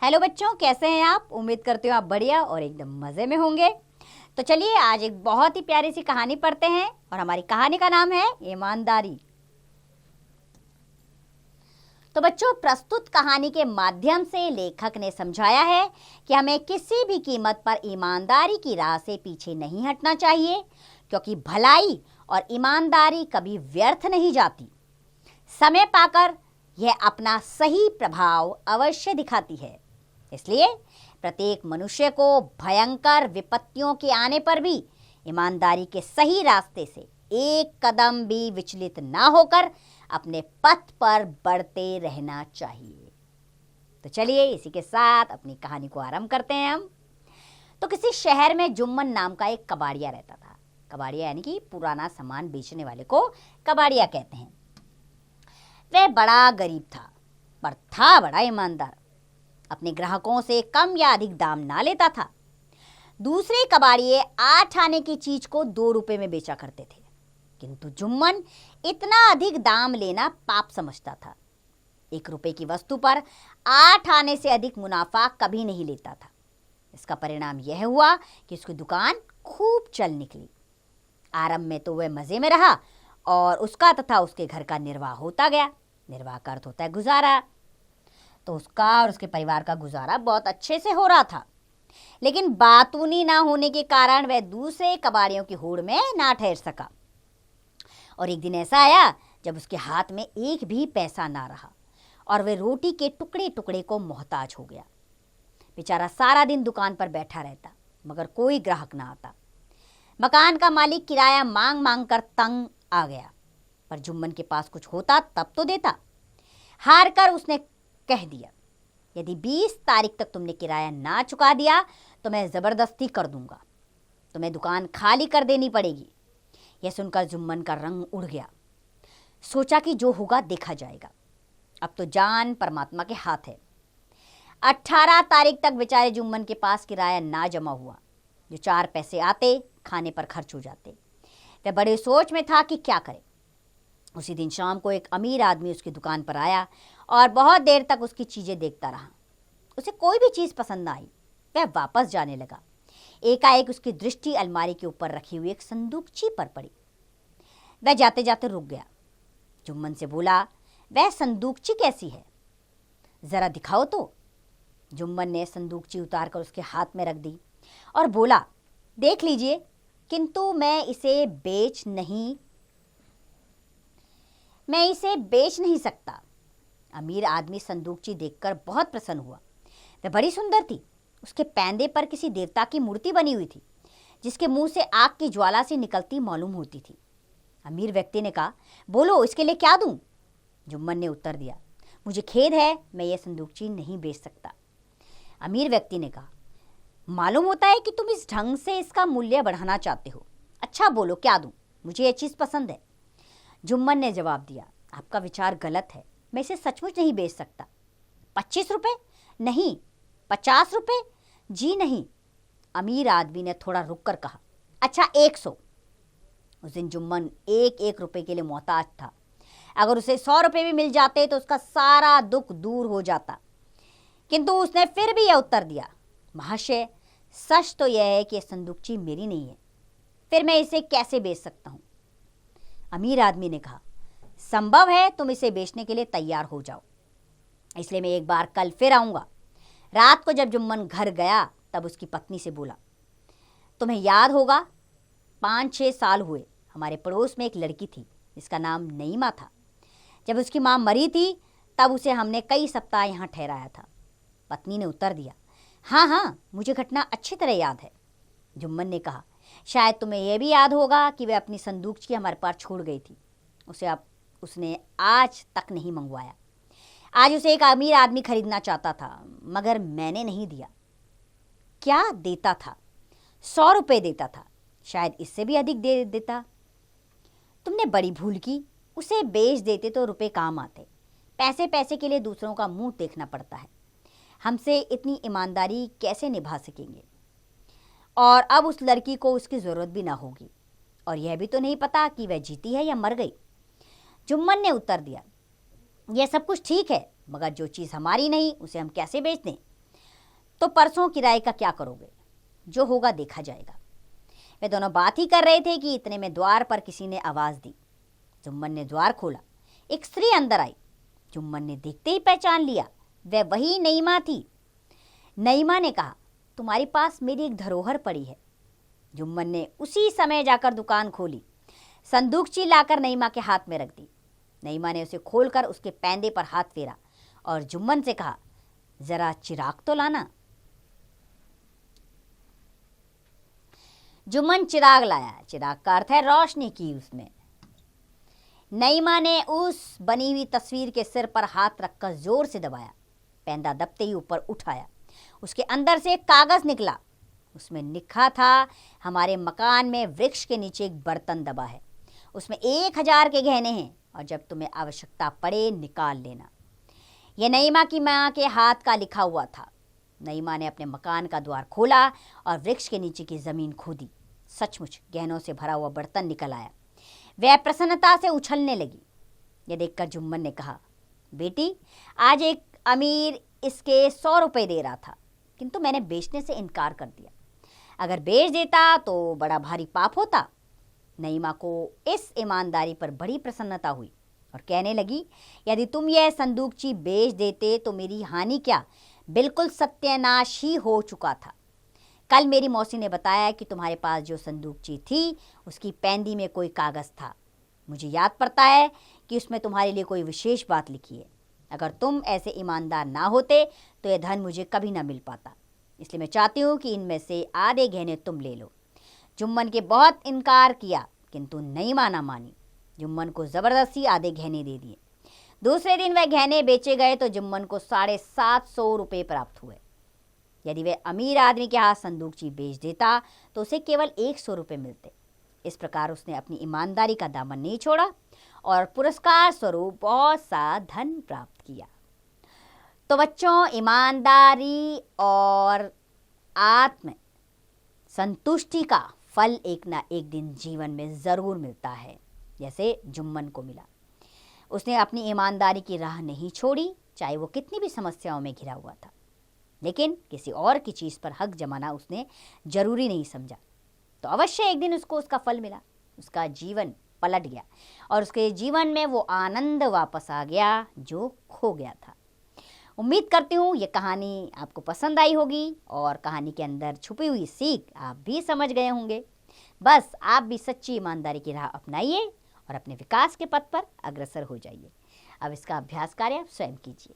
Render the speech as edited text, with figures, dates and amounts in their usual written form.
Hello बच्चों, कैसे हैं आप। उम्मीद करती हूँ आप बढ़िया और एकदम मज़े में होंगे। तो चलिए आज एक बहुत ही प्यारी सी कहानी पढ़ते हैं और हमारी कहानी का नाम है ईमानदारी। तो बच्चों, प्रस्तुत कहानी के माध्यम से लेखक ने समझाया है कि हमें किसी भी कीमत पर ईमानदारी की राह से पीछे नहीं हटना चाहिए, क्योंकि भलाई और ईमानदारी कभी व्यर्थ नहीं जाती। समय पाकर यह अपना सही प्रभाव अवश्य दिखाती है। इसलिए प्रत्येक मनुष्य को भयंकर विपत्तियों के आने पर भी ईमानदारी के सही रास्ते से एक कदम भी विचलित ना होकर अपने पथ पर बढ़ते रहना चाहिए। तो चलिए इसी के साथ अपनी कहानी को आरंभ करते हैं हम। तो किसी शहर में जुम्मन नाम का एक कबाड़िया रहता था। कबाड़िया यानी कि पुराना सामान बेचने वाले को कबाड़िया कहते हैं। वह बड़ा गरीब था, पर था बड़ा ईमानदार। अपने ग्राहकों से कम या अधिक दाम ना लेता था। दूसरे कबाड़िए 8 आने की चीज को 2 रुपए में बेचा करते थे, किंतु जुम्मन इतना अधिक दाम लेना पाप समझता था। 1 रुपए की वस्तु पर 8 आने से अधिक मुनाफा कभी नहीं लेता था। इसका परिणाम यह हुआ कि उसकी दुकान खूब चल निकली। आरंभ में तो वह मजे में रहा और उसका तथा उसके घर का निर्वाह होता गया। निर्वाह का अर्थ होता है गुजारा। तो उसका और उसके परिवार का गुजारा बहुत अच्छे से हो रहा था, लेकिन बातूनी ना होने के कारण वह दूसरे कबाड़ियों की होड़ में ना ठहर सका। और एक दिन ऐसा आया जब उसके हाथ में एक भी पैसा ना रहा और वह रोटी के टुकड़े टुकड़े को मोहताज हो गया। बेचारा सारा दिन दुकान पर बैठा रहता, मगर कोई ग्राहक ना आता। मकान का मालिक किराया मांग मांग कर तंग आ गया, पर जुम्मन के पास कुछ होता तब तो देता। हार कर उसने कह दिया, यदि 20 तारीख तक तुमने किराया ना चुका दिया तो मैं ज़बरदस्ती कर दूंगा। तुम्हें दुकान खाली कर देनी पड़ेगी। यह सुनकर जुम्मन का रंग उड़ गया। सोचा कि जो होगा देखा जाएगा, अब तो जान परमात्मा के हाथ है। 18 तारीख तक बेचारे जुम्मन के पास किराया ना जमा हुआ। जो 4 पैसे आते खाने पर खर्च हो जाते। वह बड़े सोच में था कि क्या करे। उसी दिन शाम को एक अमीर आदमी उसकी दुकान पर आया और बहुत देर तक उसकी चीज़ें देखता रहा। उसे कोई भी चीज़ पसंद ना आई। वह वापस जाने लगा। एकाएक उसकी दृष्टि अलमारी के ऊपर रखी हुई एक संदूकची पर पड़ी। वह जाते जाते रुक गया। जुम्मन से बोला, वह संदूकची कैसी है, ज़रा दिखाओ तो। जुम्मन ने संदूकची उतार कर उसके हाथ में रख दी और बोला, देख लीजिए, किंतु मैं इसे बेच नहीं सकता। अमीर आदमी संदूकची देखकर बहुत प्रसन्न हुआ। वह बड़ी सुंदर थी। उसके पैंदे पर किसी देवता की मूर्ति बनी हुई थी, जिसके मुंह से आग की ज्वाला से निकलती मालूम होती थी। अमीर व्यक्ति ने कहा, बोलो इसके लिए क्या दूं? जुम्मन ने उत्तर दिया, मुझे खेद है, मैं ये संदूकची नहीं बेच सकता। अमीर व्यक्ति ने कहा, मालूम होता है कि तुम इस ढंग से इसका मूल्य बढ़ाना चाहते हो। अच्छा बोलो क्या दूं, मुझे ये चीज़ पसंद है। जुम्मन ने जवाब दिया, आपका विचार गलत है, मैं इसे सचमुच नहीं बेच सकता। 25 रुपये? नहीं। 50 रुपये? जी नहीं। अमीर आदमी ने थोड़ा रुक कर कहा, अच्छा 100। उस दिन जुम्मन 1-1 रुपये के लिए मोहताज था। अगर उसे 100 रुपये भी मिल जाते तो उसका सारा दुख दूर हो जाता। किंतु उसने फिर भी यह उत्तर दिया, महाशय, सच तो यह है कि यह संदूकची मेरी नहीं है, फिर मैं इसे कैसे बेच सकता हूँ? अमीर आदमी ने कहा, संभव है तुम इसे बेचने के लिए तैयार हो जाओ, इसलिए मैं एक बार कल फिर आऊँगा। रात को जब जुम्मन घर गया तब उसकी पत्नी से बोला, तुम्हें याद होगा 5-6 साल हुए हमारे पड़ोस में एक लड़की थी जिसका नाम नईमा था। जब उसकी माँ मरी थी तब उसे हमने कई सप्ताह यहाँ ठहराया था। पत्नी ने उत्तर दिया, हाँ हाँ, मुझे घटना अच्छी तरह याद है। जुम्मन ने कहा, शायद तुम्हें यह भी याद होगा कि वह अपनी संदूकची हमारे पास छोड़ गई थी। उसने आज तक नहीं मंगवाया। आज उसे एक अमीर आदमी खरीदना चाहता था, मगर मैंने नहीं दिया। क्या देता था? 100 रुपये देता था, शायद इससे भी अधिक दे देता। तुमने बड़ी भूल की, उसे बेच देते तो रुपए काम आते। पैसे पैसे के लिए दूसरों का मुंह देखना पड़ता है। हमसे इतनी ईमानदारी कैसे निभा सकेंगे? और अब उस लड़की को उसकी ज़रूरत भी ना होगी, और यह भी तो नहीं पता कि वह जीती है या मर गई। जुम्मन ने उत्तर दिया, यह सब कुछ ठीक है, मगर जो चीज़ हमारी नहीं उसे हम कैसे बेच दें? तो परसों किराए का क्या करोगे? जो होगा देखा जाएगा। वे दोनों बात ही कर रहे थे कि इतने में द्वार पर किसी ने आवाज दी। जुम्मन ने द्वार खोला। एक स्त्री अंदर आई। जुम्मन ने देखते ही पहचान लिया, वह वही नईमा थी। नईमा ने कहा, तुम्हारे पास मेरी एक धरोहर पड़ी है। जुम्मन ने उसी समय जाकर दुकान खोली, संदूकची लाकर नईमा के हाथ में रख दी। नईमा ने उसे खोलकर उसके पैंदे पर हाथ फेरा और जुम्मन से कहा, जरा चिराग तो लाना। जुम्मन चिराग लाया। चिराग का अर्थ है रोशनी की उसमें। नईमा ने उस बनी हुई तस्वीर के सिर पर हाथ रखकर जोर से दबाया। पैंदा दबते ही ऊपर उठाया। उसके अंदर से एक कागज निकला। उसमें लिखा था, हमारे मकान में वृक्ष के नीचे एक बर्तन दबा है, उसमें 1000 के गहने हैं और जब तुम्हें आवश्यकता पड़े निकाल लेना। यह नईमा की माँ के हाथ का लिखा हुआ था। नईमा ने अपने मकान का द्वार खोला और वृक्ष के नीचे की जमीन खोदी। सचमुच गहनों से भरा हुआ बर्तन निकल आया। वह प्रसन्नता से उछलने लगी। यह देखकर जुम्मन ने कहा, बेटी, आज एक अमीर इसके 100 रुपये दे रहा था, किंतु मैंने बेचने से इनकार कर दिया। अगर बेच देता तो बड़ा भारी पाप होता। नईमा को इस ईमानदारी पर बड़ी प्रसन्नता हुई और कहने लगी, यदि तुम यह संदूकची बेच देते तो मेरी हानि क्या, बिल्कुल सत्यानाश ही हो चुका था। कल मेरी मौसी ने बताया कि तुम्हारे पास जो संदूकची थी उसकी पैंदी में कोई कागज़ था। मुझे याद पड़ता है कि उसमें तुम्हारे लिए कोई विशेष बात लिखी है। अगर तुम ऐसे ईमानदार ना होते तो यह धन मुझे कभी ना मिल पाता। इसलिए मैं चाहती हूँ कि इनमें से आधे गहने तुम ले लो। जुम्मन के बहुत इनकार किया किंतु नईमा ना मानी। जुम्मन को ज़बरदस्ती आधे गहने दे दिए। दूसरे दिन वह गहने बेचे गए तो जुम्मन को 750 रुपये प्राप्त हुए। यदि वह अमीर आदमी के हाथ संदूकची बेच देता तो उसे केवल 100 रुपये मिलते। इस प्रकार उसने अपनी ईमानदारी का दामन नहीं छोड़ा और पुरस्कार स्वरूप बहुत सा धन प्राप्त किया। तो बच्चों, ईमानदारी और आत्म संतुष्टि का फल एक ना एक दिन जीवन में ज़रूर मिलता है, जैसे जुम्मन को मिला। उसने अपनी ईमानदारी की राह नहीं छोड़ी, चाहे वो कितनी भी समस्याओं में घिरा हुआ था, लेकिन किसी और की चीज़ पर हक जमाना उसने ज़रूरी नहीं समझा। तो अवश्य एक दिन उसको उसका फल मिला। उसका जीवन पलट गया और उसके जीवन में वो आनंद वापस आ गया जो खो गया था। उम्मीद करती हूँ ये कहानी आपको पसंद आई होगी और कहानी के अंदर छुपी हुई सीख आप भी समझ गए होंगे। बस आप भी सच्ची ईमानदारी की राह अपनाइए और अपने विकास के पथ पर अग्रसर हो जाइए। अब इसका अभ्यास कार्य स्वयं कीजिए।